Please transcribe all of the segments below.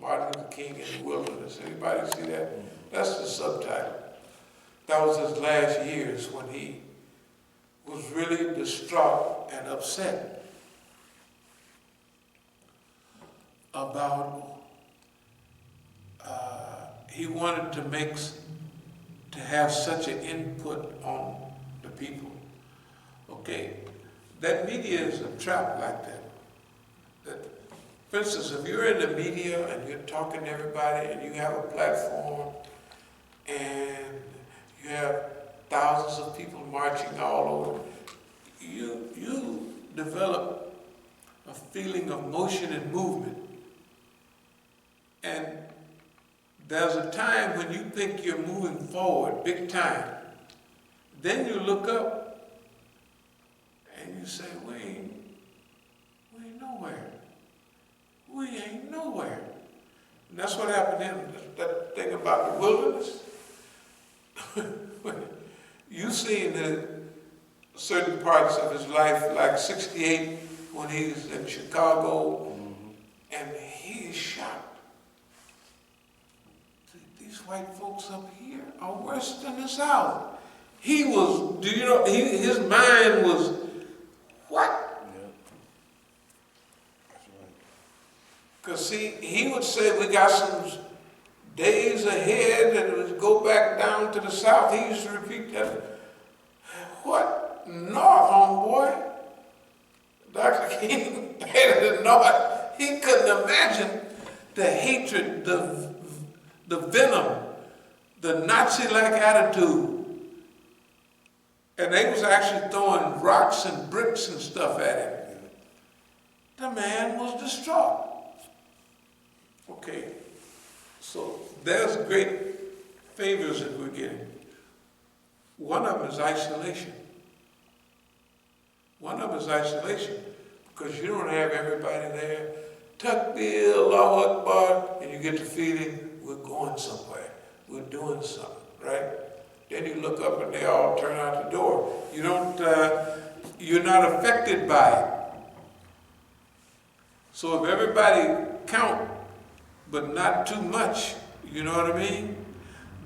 Martin Luther King in the Wilderness. Anybody see that? That's the subtitle. That was his last years when he was really distraught and upset about, he wanted to have such an input on the people. Okay, that media is a trap like that. For instance, if you're in the media and you're talking to everybody and you have a platform and you have thousands of people marching all over, you develop a feeling of motion and movement. And there's a time when you think you're moving forward big time. Then you look up and you say, we ain't nowhere. We ain't nowhere. And that's what happened in that thing about the wilderness. You seen the certain parts of his life, like 68, when he's in Chicago, and he is shocked. These white folks up here are worse than the South. He was, do you know, his mind was, what? Because see, he would say we got some days ahead and it would go back down to the south. He used to repeat that. What? North, homeboy? Dr. King headed the north. He couldn't imagine the hatred, the venom, the Nazi-like attitude. And they was actually throwing rocks and bricks and stuff at him. The man was distraught. Okay, so there's great favors that we're getting. One of them is isolation. One of them is isolation because you don't have everybody there. Takbir, Allahu Akbar, and you get the feeling we're going somewhere. We're doing something, right? Then you look up and they all turn out the door. You don't, you're not affected by it. So if everybody count, but not too much, you know what I mean?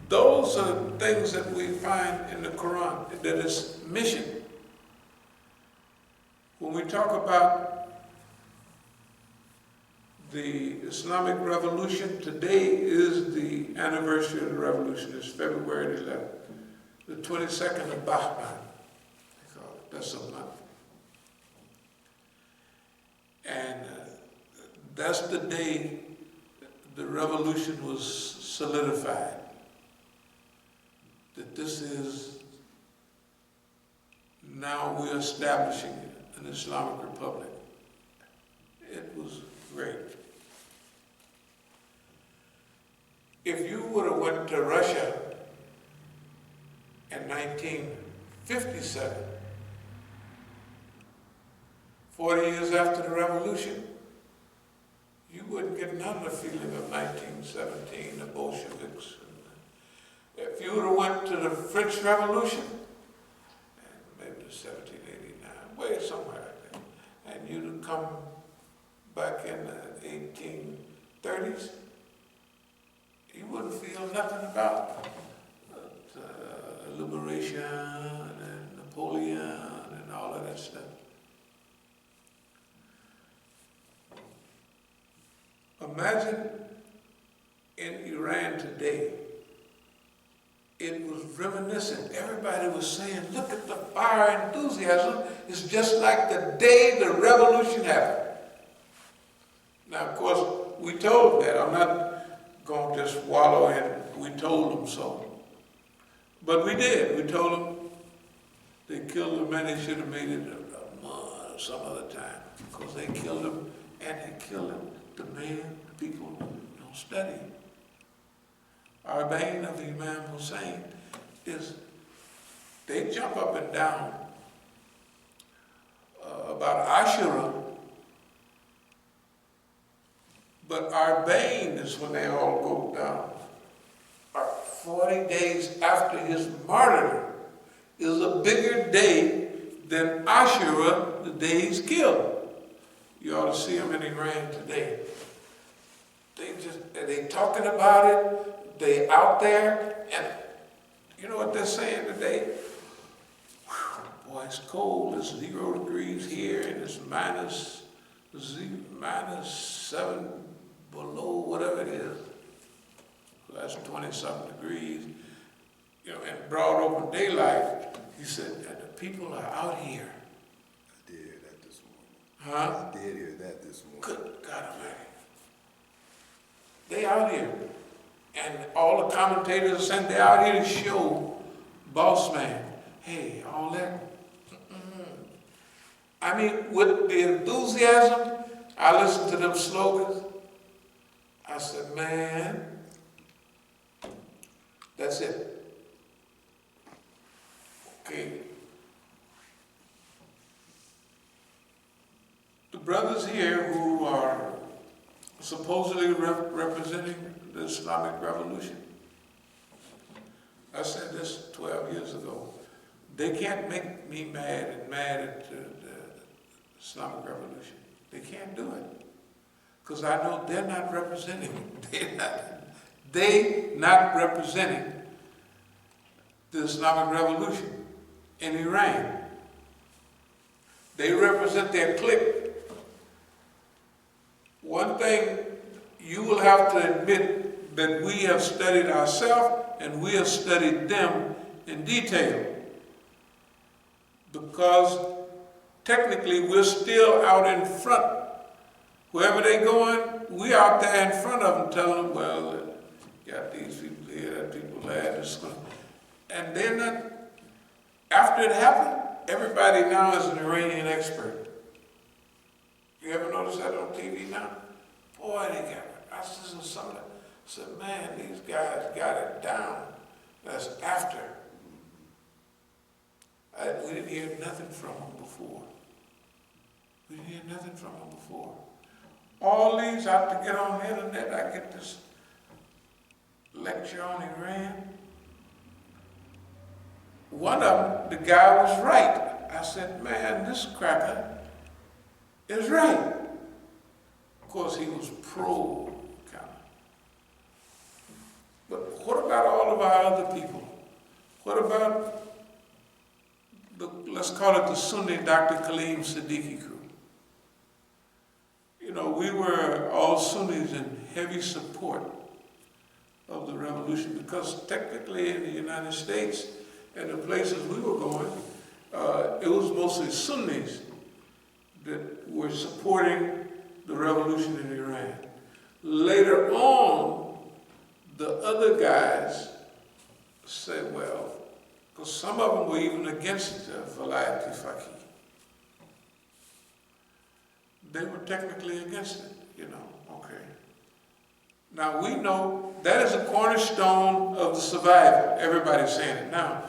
Those are things that we find in the Quran, that is mission. When we talk about the Islamic Revolution, today is the anniversary of the revolution. It's February 11th, the 22nd of Bahman. That's a month. And that's the day the revolution was solidified. That this is, now we're establishing an Islamic Republic. It was great. If you would have went to Russia in 1957, 40 years after the revolution, you wouldn't get none of the feeling of 1917, the Bolsheviks. If you would have went to the French Revolution, maybe 1789, way somewhere like that, and you'd have come back in the 1830s, you wouldn't feel nothing about liberation and Napoleon and all of that stuff. Imagine in Iran today, it was reminiscent. Everybody was saying, look at the fire enthusiasm. It's just like the day the revolution happened. Now, of course, we told them that. I'm not going to just wallow in, we told them so. But we did. We told them they killed the man. They should have made it a month or some other time, because they killed him, and they killed him. The man, the people don't study. Our bane of Imam Hussein is they jump up and down about Ashura, but our bane is when they all go down. 40 days after his martyrdom is a bigger day than Ashura, the day he's killed. You ought to see him in Iran today. They just they talking about it, they out there, and you know what they're saying today? Whew, boy, it's cold, it's 0 degrees here, and it's minus 7 below, whatever it is. So that's 20-something degrees. You know, in broad open daylight, he said, and the people are out here. I did hear that this morning. Huh? I did hear that this morning. Good God Almighty. They out here. And all the commentators are saying they're out here to show boss man, hey, all that. I mean, with the enthusiasm, I listened to them slogans. I said, man, that's it. Okay. The brothers here who are supposedly representing the Islamic Revolution, I said this 12 years ago, they can't make me mad at the Islamic Revolution. They can't do it. Because I know they're not representing it. They not representing the Islamic Revolution in Iran. They represent their clique. One thing you will have to admit that we have studied ourselves and we have studied them in detail. Because technically we're still out in front. Wherever they're going, we're out there in front of them telling them, well, got these people here, that people there, this one. And they're not, after it happened, everybody now is an Iranian expert. You ever notice that on TV now? Boy, they got it. I listened to some of that. I said, man, these guys got it down. That's after. We didn't hear nothing from them before. We didn't hear nothing from them before. All these, I have to get on the internet, I get this lecture on Iran. One of them, the guy was right. I said, man, this cracker is right. Of course, he was pro, kind of. But what about all of our other people? What about let's call it the Sunni Dr. Kaleem Siddiqui crew? You know, we were all Sunnis in heavy support of the revolution because technically in the United States and the places we were going, it was mostly Sunnis that were supporting the revolution in Iran. Later on, the other guys said, well, because some of them were even against Vilayat Faqih. They were technically against it, you know, okay. Now we know that is a cornerstone of the survival. Everybody's saying it now.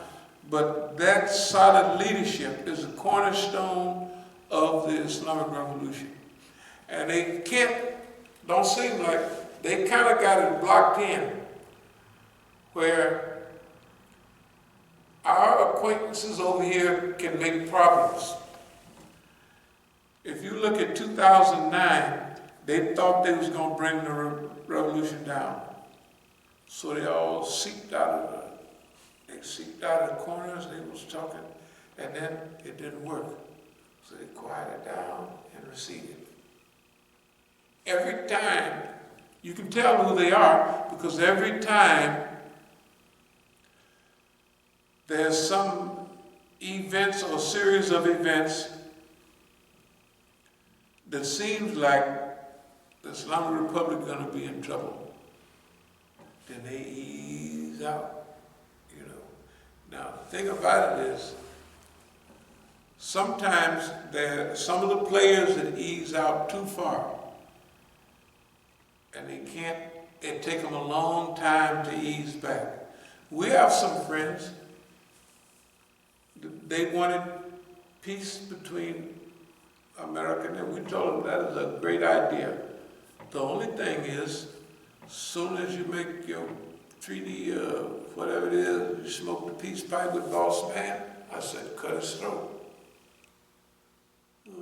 But that solid leadership is a cornerstone of the Islamic Revolution. And they don't seem like, they kind of got it blocked in where our acquaintances over here can make problems. If you look at 2009, they thought they was going to bring the revolution down. So they all seeped out of the corners, they was talking, and then it didn't work. So they quieted down and receded. Every time, you can tell who they are, because every time there's some events or series of events that seems like the Islamic Republic is going to be in trouble, then they ease out, you know. Now, the thing about it is, sometimes there are some of the players that ease out too far, and it take them a long time to ease back. We have some friends, they wanted peace between America and we told them that is a great idea. The only thing is, as soon as you make your treaty, whatever it is, you smoke the peace pipe with boss man, I said, cut his throat. Okay.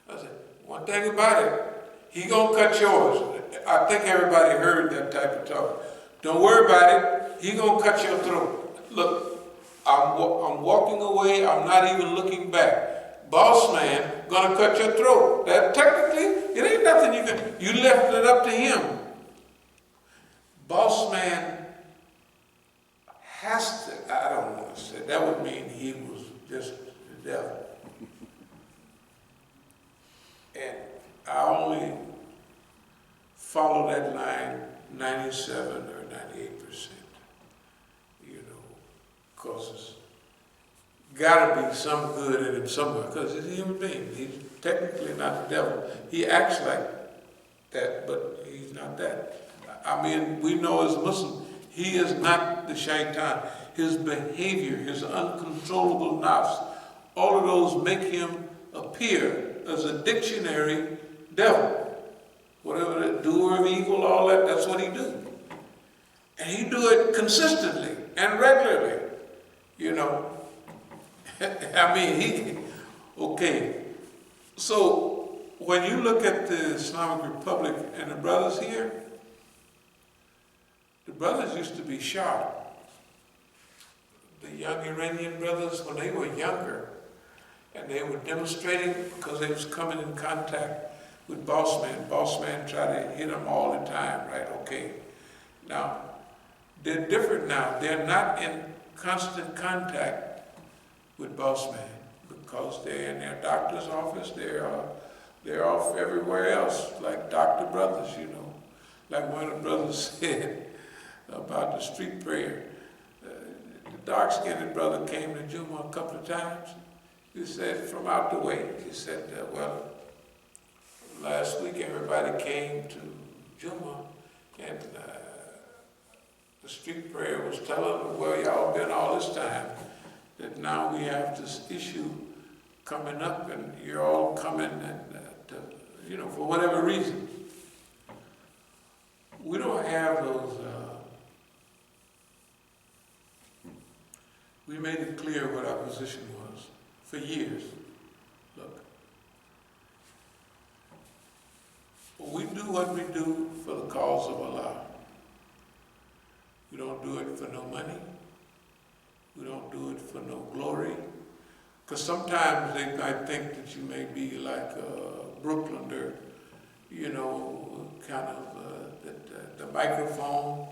I said, one thing about it, he gonna cut yours. I think everybody heard that type of talk. Don't worry about it. He gonna cut your throat. Look, I'm walking away. I'm not even looking back. Boss man gonna cut your throat. That technically, it ain't nothing you can. You left it up to him. Boss man has to. I don't want to say that would mean he was just the devil. And I only follow that line 97 or 98%, you know, because it's got to be some good in him somewhere, because he's a human being. He's technically not the devil. He acts like that, but he's not that. I mean, we know as Muslims, he is not the shaitan. His behavior, his uncontrollable nafs, all of those make him appear as a dictionary devil. Whatever the doer of evil, all that, that's what he do. And he do it consistently and regularly, you know. I mean, okay. So when you look at the Islamic Republic and the brothers here, the brothers used to be sharp. The young Iranian brothers, when they were younger, and they were demonstrating because they was coming in contact with boss man. Boss man tried to hit them all the time, right? Okay. Now, they're different now. They're not in constant contact with boss man because they're in their doctor's office. They're off everywhere else, like Dr. Brothers, you know. Like one of the brothers said about the street prayer. The dark-skinned brother came to Juma a couple of times. He said, from out the way, he said, well, last week everybody came to Juma and the street prayer was telling them, well, y'all been all this time, that now we have this issue coming up and you're all coming and, you know, for whatever reason. We don't have those, we made it clear what our position was for years. Look, we do what we do for the cause of Allah. We don't do it for no money. We don't do it for no glory. Because sometimes they might think that you may be like a Brooklynder, you know, kind of the microphone.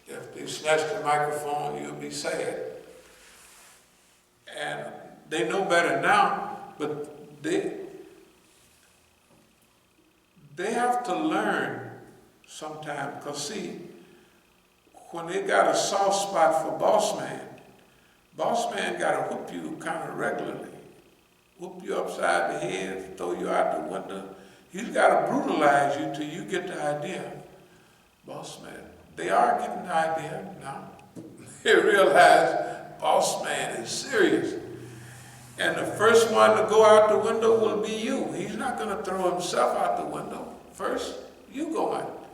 If they snatch the microphone, you'll be sad. And they know better now, but they have to learn sometime. Because see, when they got a soft spot for boss man got to whoop you kind of regularly. Whoop you upside the head, throw you out the window. He's got to brutalize you till you get the idea. Boss man, they are getting the idea now. They realize boss man is serious. And the first one to go out the window will be you. He's not going to throw himself out the window. First, you go out,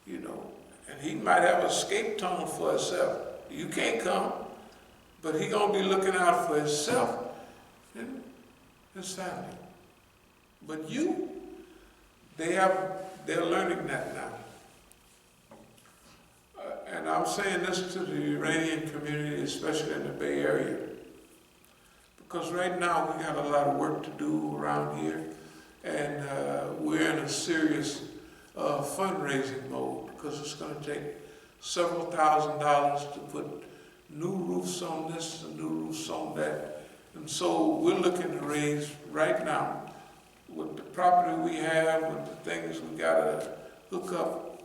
you know. And he might have a escape tunnel for himself. You can't come, but he's going to be looking out for himself and his family. But you, they're learning that now. And I'm saying this to the Iranian community, especially in the Bay Area. Because right now we got a lot of work to do around here. And we're in a serious fundraising mode because it's going to take several $1,000s to put new roofs on this and new roofs on that. And so we're looking to raise right now with the property we have, with the things we got to hook up.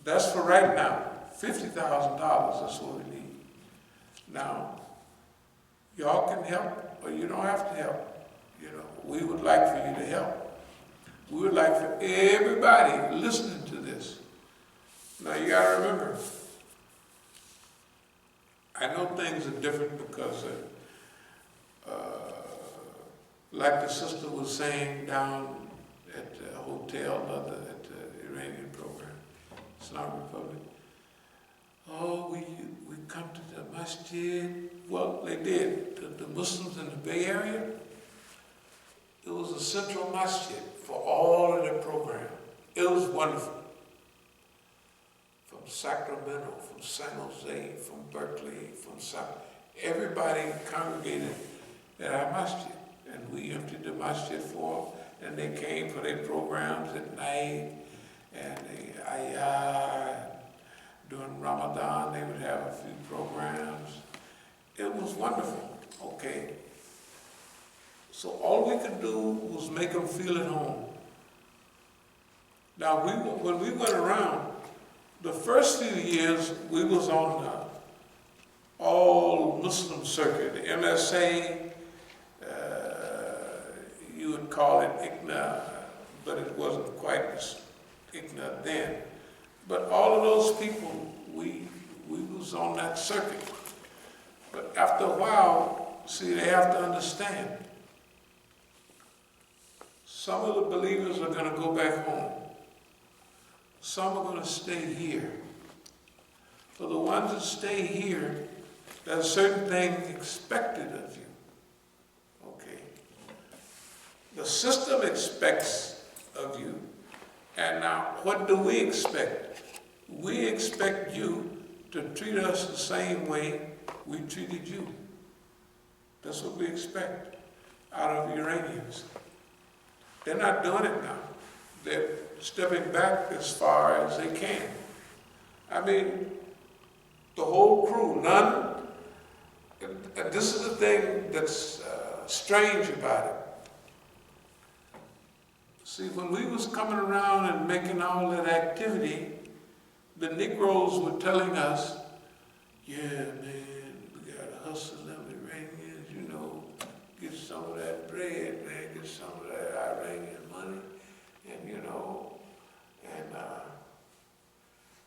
That's for right now, $50,000, that's what we need. Now, y'all can help or you don't have to help. You know, we would like for you to help. We would like for everybody listening to this. Now you gotta remember, I know things are different because like the sister was saying down at the hotel, at the Iranian program, Islamic Republic. Oh, we come to the Masjid. Well, they did. The Muslims in the Bay Area, It was a central masjid for all of their program. It was wonderful. From Sacramento, from San Jose, from Berkeley, from everybody congregated at our masjid. And we emptied the masjid for them, and they came for their programs at night, and the ayah. During Ramadan, they would have a few programs. It was wonderful, okay? So all we could do was make them feel at home. Now, when we went around, the first few years, we was on the all Muslim circuit, the MSA, you would call it ICNA, but it wasn't quite ICNA then. But all of those people, we was on that circuit. But after a while, see, they have to understand. Some of the believers are going to go back home. Some are going to stay here. For the ones that stay here, there's certain things expected of you. Okay. The system expects of you. And now, what do we expect? We expect you to treat us the same way we treated you. That's what we expect out of Iranians. They're not doing it now. They're stepping back as far as they can. I mean, the whole crew, none, and this is the thing that's strange about it. See, when we was coming around and making all that activity, the Negroes were telling us, yeah, man, we gotta hustle them Iranians, you know, get some of that bread, man, get some of that Iranian money, and you know, and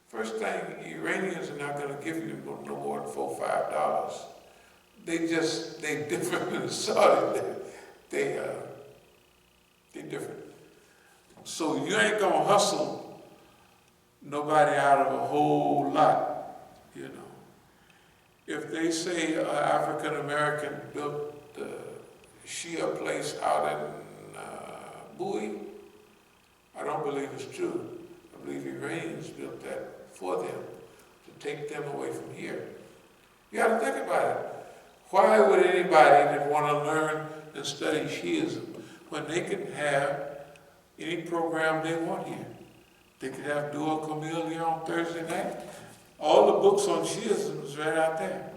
first thing, Iranians are not gonna give you no more than $4 or $5. They different than Saudi. They different. So you ain't gonna hustle nobody out of a whole lot, you know. If they say an African American built the Shia place out in Bowie, I don't believe it's true. I believe Iranians built that for them, to take them away from here. You gotta think about it. Why would anybody that want to learn and study Shiism when they can have any program they want here? They could have Dua Kamil here on Thursday night. All the books on Shiism is right out there.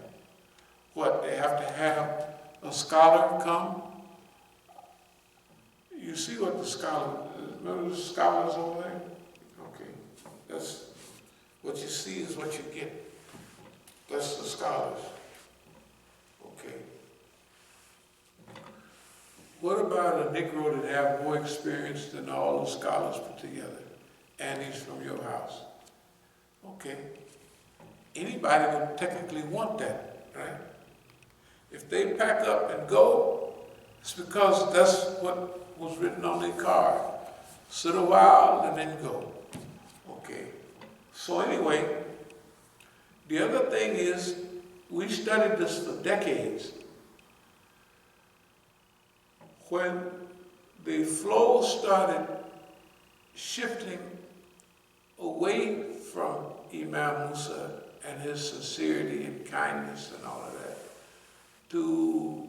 What, they have to have a scholar come? You see what the scholar, remember the scholars over there? Okay, that's, what you see is what you get. That's the scholars. Okay. What about a Negro that have more experience than all the scholars put together, and he's from your house? Okay. Anybody would technically want that, right? If they pack up and go, it's because that's what was written on their card. Sit a while and then go. Okay. So anyway, the other thing is, we studied this for decades. When the flow started shifting away from Imam Musa and his sincerity and kindness and all of that, to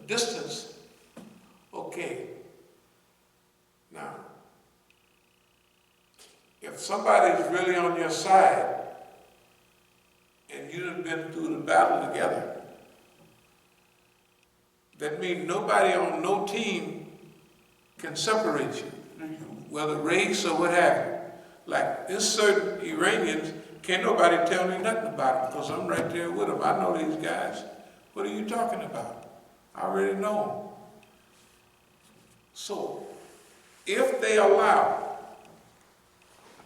distance, okay. Now, if somebody's really on your side, and you've been through the battle together, that means nobody on no team can separate you, whether race or what have you. Like, there's certain Iranians, can't nobody tell me nothing about them, because I'm right there with them. I know these guys. What are you talking about? I already know them. So, if they allow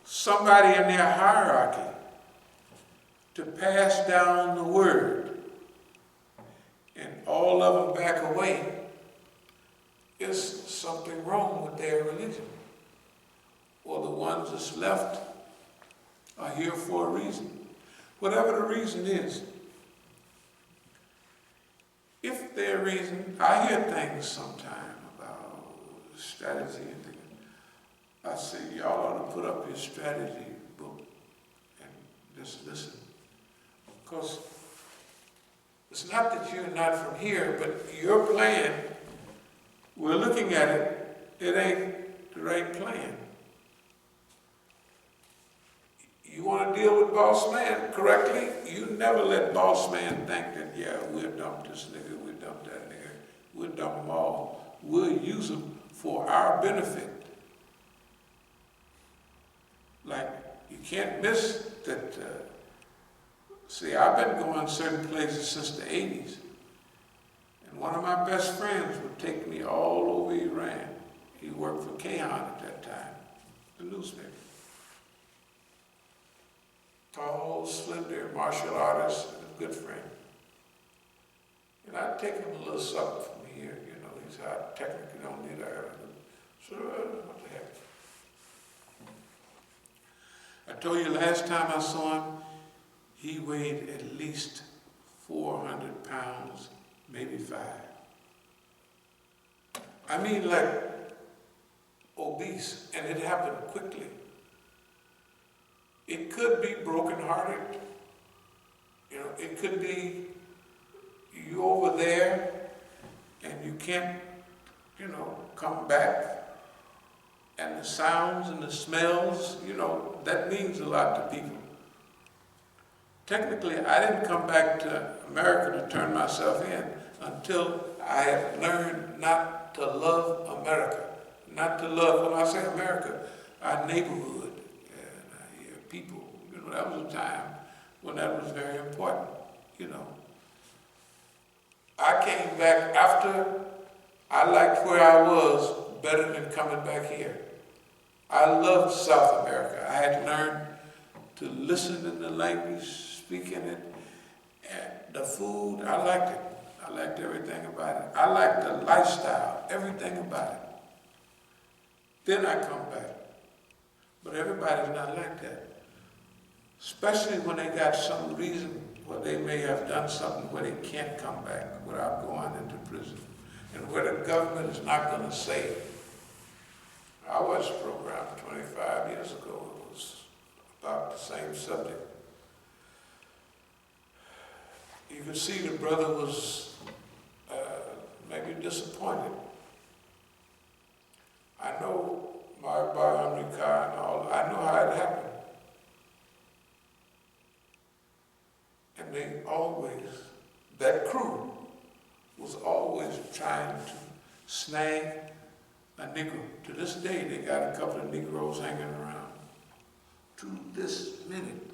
somebody in their hierarchy to pass down the word, and all of them back away, is something wrong with their religion. Or the ones that's left are here for a reason. Whatever the reason is, if if there's reason, I hear things sometime about strategy and things. I say, y'all ought to put up your strategy book and just listen. Because it's not that you're not from here, but your plan, we're looking at it, it ain't the right plan. You want to deal with boss man correctly, you never let boss man think that, yeah, we'll dump this nigga, we'll dump that nigga, we'll dump them all. We'll use them for our benefit. Like, you can't miss that, see, I've been going certain places since the 80s. And one of my best friends would take me all over Iran. He worked for Kayhan at that time, the newspaper. Tall, slender, martial artist, and a good friend. And I'd take him a little something from here, you know, he said, I technically don't need that. So, what the heck? I told you last time I saw him, he weighed at least 400 pounds, maybe 5. I mean, like obese, and it happened quickly. It could be brokenhearted. You know, it could be you over there and you can't, you know, come back. And the sounds and the smells, you know, that means a lot to people. Technically, I didn't come back to America to turn myself in until I had learned not to love America. Not to love, when I say America, our neighborhood and our people. You know, that was a time when that was very important, you know. I came back after I liked where I was better than coming back here. I loved South America. I had learned to listen in the language, speak in it, and the food, I liked it. I liked everything about it. I liked the lifestyle, everything about it. Then I come back. But everybody's not like that. Especially when they got some reason where they may have done something where they can't come back without going into prison. And where the government is not going to say it. I watched a program 25 years ago. It was about the same subject. You could see the brother was maybe disappointed. I know my America and all, I know how it happened. And they always, that crew was always trying to snag a Negro. To this day, they got a couple of Negroes hanging around. To this minute.